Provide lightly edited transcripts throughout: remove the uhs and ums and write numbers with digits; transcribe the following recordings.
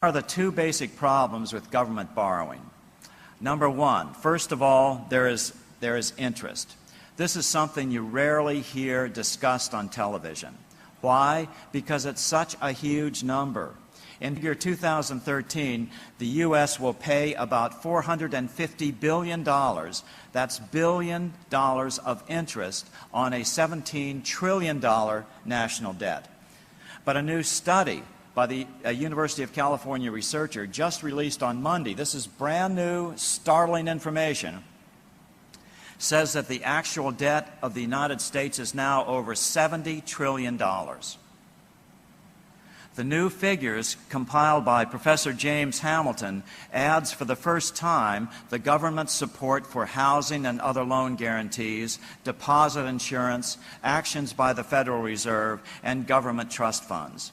Are the two basic problems with government borrowing. Number one, first of all, there is interest. This is something you rarely hear discussed on television. Why? Because it's such a huge number. In year 2013, the U.S. will pay about $450 billion, that's billion dollars of interest on a $17 trillion national debt. But a new study by the University of California researcher just released on Monday, this is brand new, startling information, says that the actual debt of the United States is now over $70 trillion. The new figures compiled by Professor James Hamilton adds for the first time the government's support for housing and other loan guarantees, deposit insurance, actions by the Federal Reserve, and government trust funds.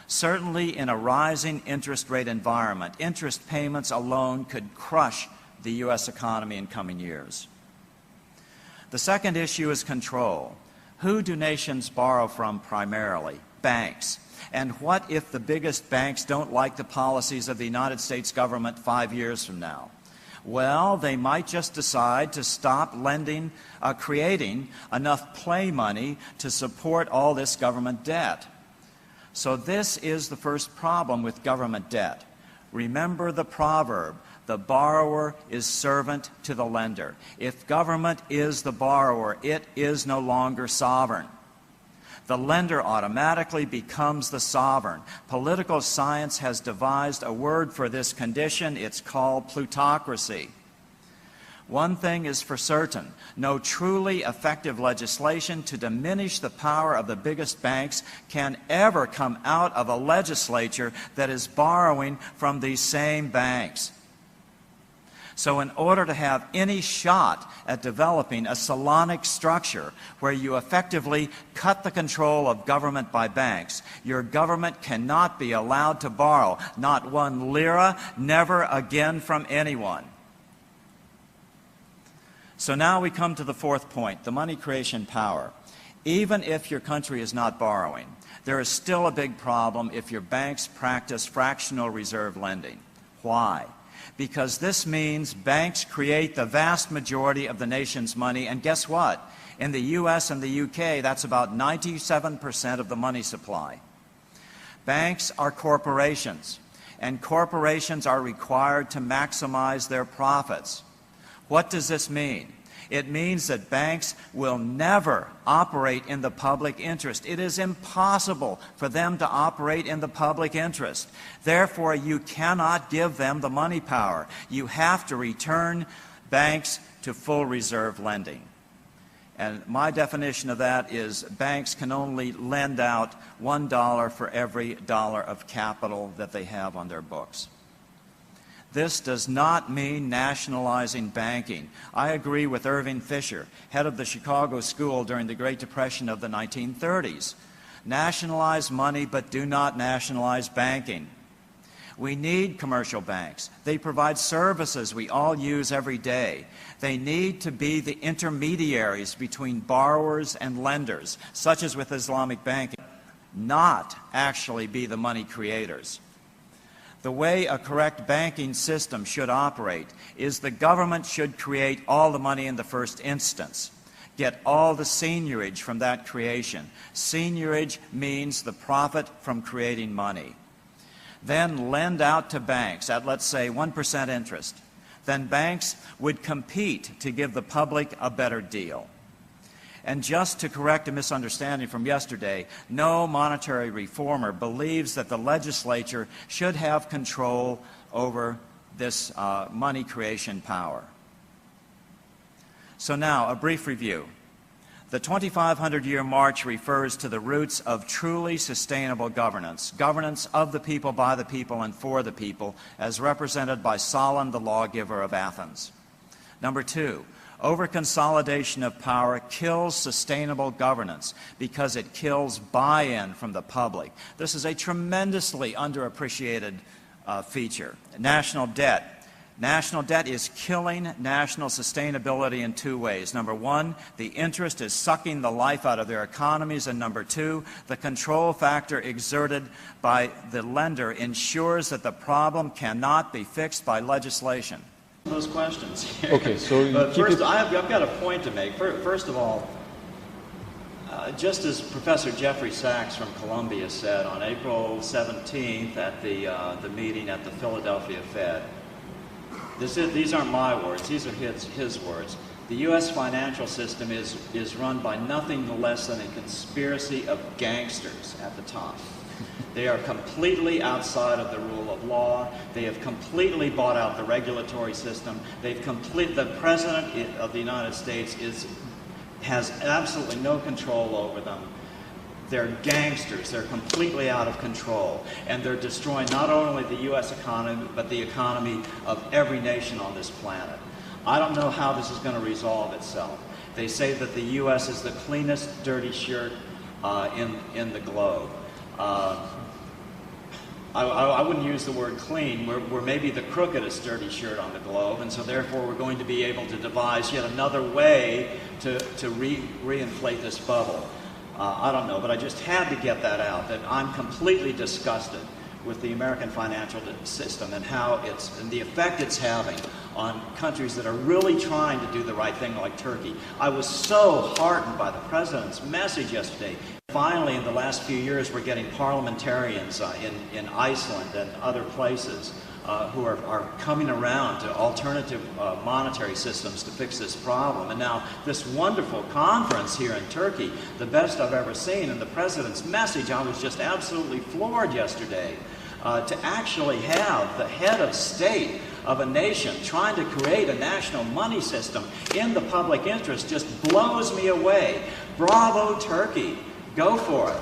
Certainly in a rising interest rate environment, interest payments alone could crush the U.S. economy in coming years. The second issue is control. Who do nations borrow from primarily? Banks. And what if the biggest banks don't like the policies of the United States government 5 years from now? Well, they might just decide to stop creating enough play money to support all this government debt. So this is the first problem with government debt. Remember the proverb, the borrower is servant to the lender. If government is the borrower, it is no longer sovereign. The lender automatically becomes the sovereign. Political science has devised a word for this condition. It's called plutocracy. One thing is for certain, no truly effective legislation to diminish the power of the biggest banks can ever come out of a legislature that is borrowing from these same banks. So in order to have any shot at developing a Solonic structure where you effectively cut the control of government by banks, your government cannot be allowed to borrow, not one lira, never again from anyone. So now we come to the fourth point, the money creation power. Even if your country is not borrowing, there is still a big problem if your banks practice fractional reserve lending. Why? Because this means banks create the vast majority of the nation's money, and guess what? In the U.S. and the U.K., that's about 97% of the money supply. Banks are corporations, and corporations are required to maximize their profits. What does this mean? It means that banks will never operate in the public interest. It is impossible for them to operate in the public interest. Therefore, you cannot give them the money power. You have to return banks to full reserve lending. And my definition of that is banks can only lend out $1 for every dollar of capital that they have on their books. This does not mean nationalizing banking. I agree with Irving Fisher, head of the Chicago School during the Great Depression of the 1930s. Nationalize money, but do not nationalize banking. We need commercial banks. They provide services we all use every day. They need to be the intermediaries between borrowers and lenders, such as with Islamic banking, not actually be the money creators. The way a correct banking system should operate is the government should create all the money in the first instance, get all the seigniorage from that creation. Seigniorage means the profit from creating money. Then lend out to banks at, let's say, 1% interest. Then banks would compete to give the public a better deal. And just to correct a misunderstanding from yesterday, no monetary reformer believes that the legislature should have control over this money creation power. So now, a brief review. The 2,500-year march refers to the roots of truly sustainable governance, governance of the people, by the people, and for the people, as represented by Solon, the lawgiver of Athens. Number two, over-consolidation of power kills sustainable governance because it kills buy-in from the public. This is a tremendously underappreciated feature. National debt National debt is killing national sustainability in two ways. Number one, the interest is sucking the life out of their economies, and number two, the control factor exerted by the lender ensures that the problem cannot be fixed by legislation. Those questions here. Okay, so but first, I've got a point to make. First of all, just as Professor Jeffrey Sachs from Columbia said on April 17th at the meeting at the Philadelphia Fed, these aren't my words, these are his words. The U.S. financial system is run by nothing less than a conspiracy of gangsters at the top. They are completely outside of the rule of law. They have completely bought out the regulatory system. The President of the United States has absolutely no control over them. They're gangsters. They're completely out of control. And they're destroying not only the U.S. economy, but the economy of every nation on this planet. I don't know how this is going to resolve itself. They say that the U.S. is the cleanest dirty shirt in the globe. I wouldn't use the word clean. We're maybe the crookedest dirty shirt on the globe, and so therefore we're going to be able to devise yet another way to reinflate this bubble. I don't know, but I just had to get that out, that I'm completely disgusted with the American financial system and and the effect it's having on countries that are really trying to do the right thing, like Turkey. I was so heartened by the President's message yesterday. Finally, in the last few years, we're getting parliamentarians in Iceland and other places who are coming around to alternative monetary systems to fix this problem. And now this wonderful conference here in Turkey, the best I've ever seen, and the President's message, I was just absolutely floored yesterday. To actually have the head of state of a nation trying to create a national money system in the public interest just blows me away. Bravo, Turkey. Go for it.